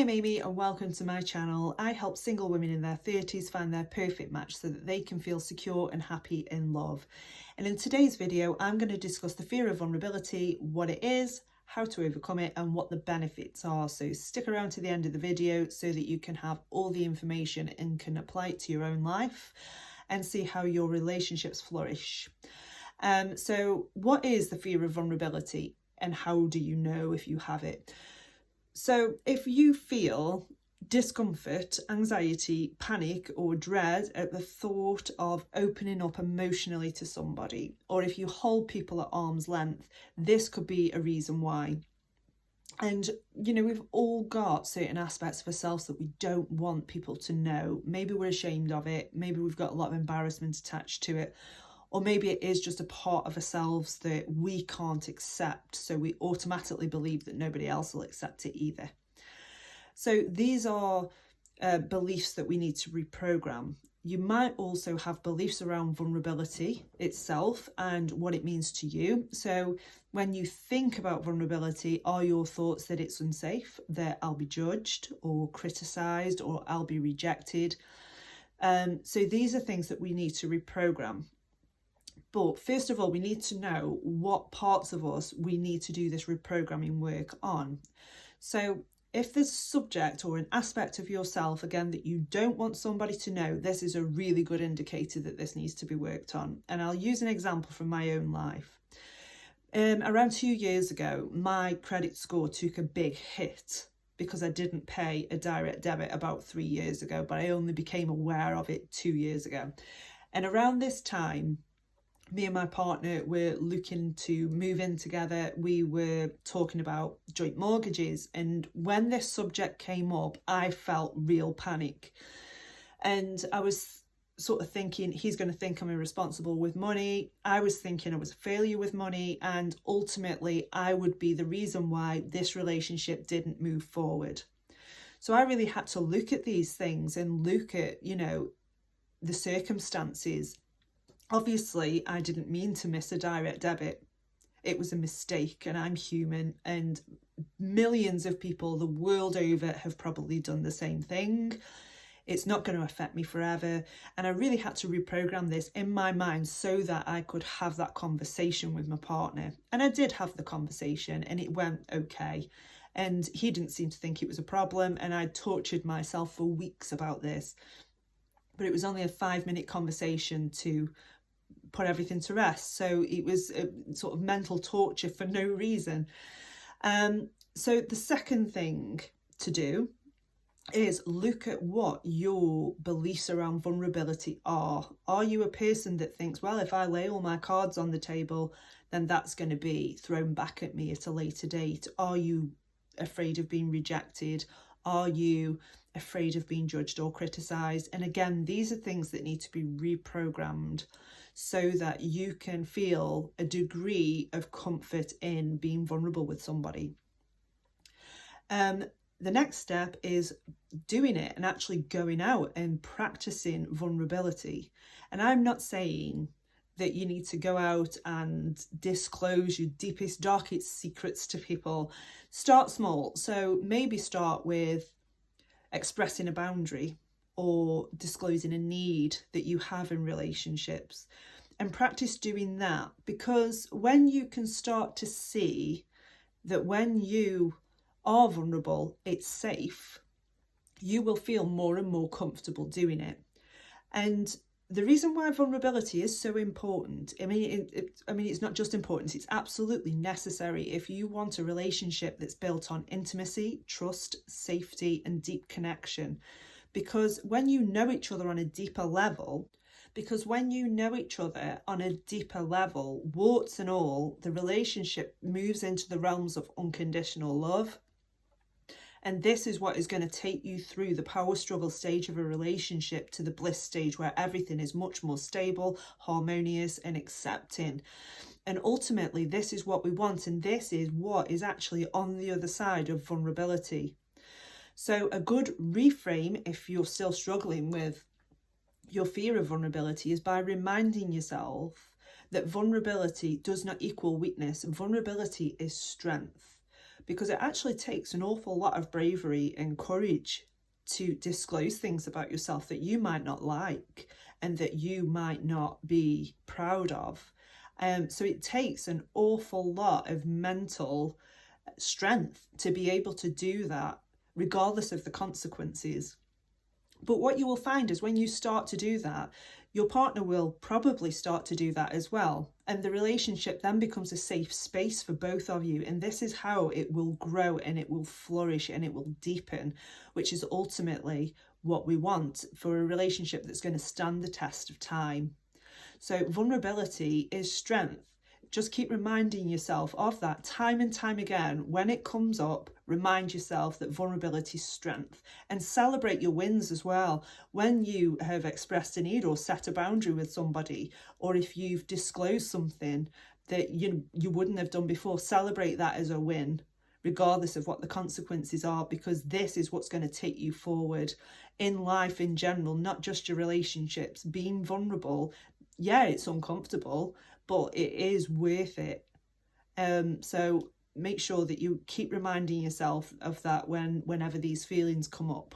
I'm Amy and welcome to my channel. I help single women in their 30s find their perfect match so that they can feel secure and happy in love. And in today's video, I'm going to discuss the fear of vulnerability, what it is, how to overcome it, and what the benefits are. So stick around to the end of the video so that you can have all the information and can apply it to your own life and see how your relationships flourish. So what is the fear of vulnerability and how do you know if you have it? So if you feel discomfort, anxiety, panic or dread at the thought of opening up emotionally to somebody, or if you hold people at arm's length, this could be a reason why. And, you know, we've all got certain aspects of ourselves that we don't want people to know. Maybe we're ashamed of it. Maybe we've got a lot of embarrassment attached to it. Or maybe it is just a part of ourselves that we can't accept, so we automatically believe that nobody else will accept it either. So these are beliefs that we need to reprogram. You might also have beliefs around vulnerability itself and what it means to you. So when you think about vulnerability, are your thoughts that it's unsafe, that I'll be judged or criticised or I'll be rejected? So these are things that we need to reprogram. But first of all, we need to know what parts of us we need to do this reprogramming work on. So if there's a subject or an aspect of yourself, again, that you don't want somebody to know, this is a really good indicator that this needs to be worked on. And I'll use an example from my own life. Around 2 years ago, my credit score took a big hit because I didn't pay a direct debit about 3 years ago, but I only became aware of it 2 years ago. And around this time, me and my partner were looking to move in together. We were talking about joint mortgages. And when this subject came up, I felt real panic. And I was sort of thinking, he's going to think I'm irresponsible with money. I was thinking I was a failure with money. And ultimately, I would be the reason why this relationship didn't move forward. So I really had to look at these things and look at, you know, the circumstances. Obviously, I didn't mean to miss a direct debit. It was a mistake and I'm human, and millions of people the world over have probably done the same thing. It's not going to affect me forever. And I really had to reprogram this in my mind so that I could have that conversation with my partner. And I did have the conversation and it went okay. And he didn't seem to think it was a problem. And I tortured myself for weeks about this. But it was only a 5-minute conversation to put everything to rest. So it was a sort of mental torture for no reason. So the second thing to do is look at what your beliefs around vulnerability are. Are you a person that thinks, well, if I lay all my cards on the table, then that's going to be thrown back at me at a later date? Are you afraid of being rejected? Are you afraid of being judged or criticised? And again, these are things that need to be reprogrammed so that you can feel a degree of comfort in being vulnerable with somebody. The next step is doing it and actually going out and practicing vulnerability. And I'm not saying that you need to go out and disclose your deepest, darkest secrets to people. Start small. So maybe start with expressing a boundary or disclosing a need that you have in relationships, and practice doing that, because when you can start to see that when you are vulnerable, it's safe, you will feel more and more comfortable doing it. And the reason why vulnerability is so important, it's not just important, it's absolutely necessary if you want a relationship that's built on intimacy, trust, safety, and deep connection. Because when you know each other on a deeper level, warts and all, the relationship moves into the realms of unconditional love. And this is what is going to take you through the power struggle stage of a relationship to the bliss stage, where everything is much more stable, harmonious, and accepting. And ultimately, this is what we want. And this is what is actually on the other side of vulnerability. So a good reframe, if you're still struggling with your fear of vulnerability, is by reminding yourself that vulnerability does not equal weakness. Vulnerability is strength. because it actually takes an awful lot of bravery and courage to disclose things about yourself that you might not like and that you might not be proud of. So it takes an awful lot of mental strength to be able to do that, regardless of the consequences. But what you will find is when you start to do that, your partner will probably start to do that as well. And the relationship then becomes a safe space for both of you. And this is how it will grow and it will flourish and it will deepen, which is ultimately what we want for a relationship that's going to stand the test of time. So vulnerability is strength. Just keep reminding yourself of that time and time again. When it comes up, remind yourself that vulnerability is strength, and celebrate your wins as well. When you have expressed a need or set a boundary with somebody, or if you've disclosed something that you wouldn't have done before, celebrate that as a win, regardless of what the consequences are, because this is what's going to take you forward in life in general, not just your relationships. Being vulnerable, yeah, it's uncomfortable, but it is worth it. So make sure that you keep reminding yourself of that whenever these feelings come up.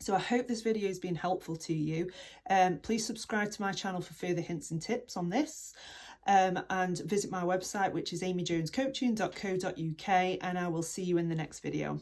So I hope this video has been helpful to you. Please subscribe to my channel for further hints and tips on this. And visit my website, which is amyjonescoaching.co.uk, and I will see you in the next video.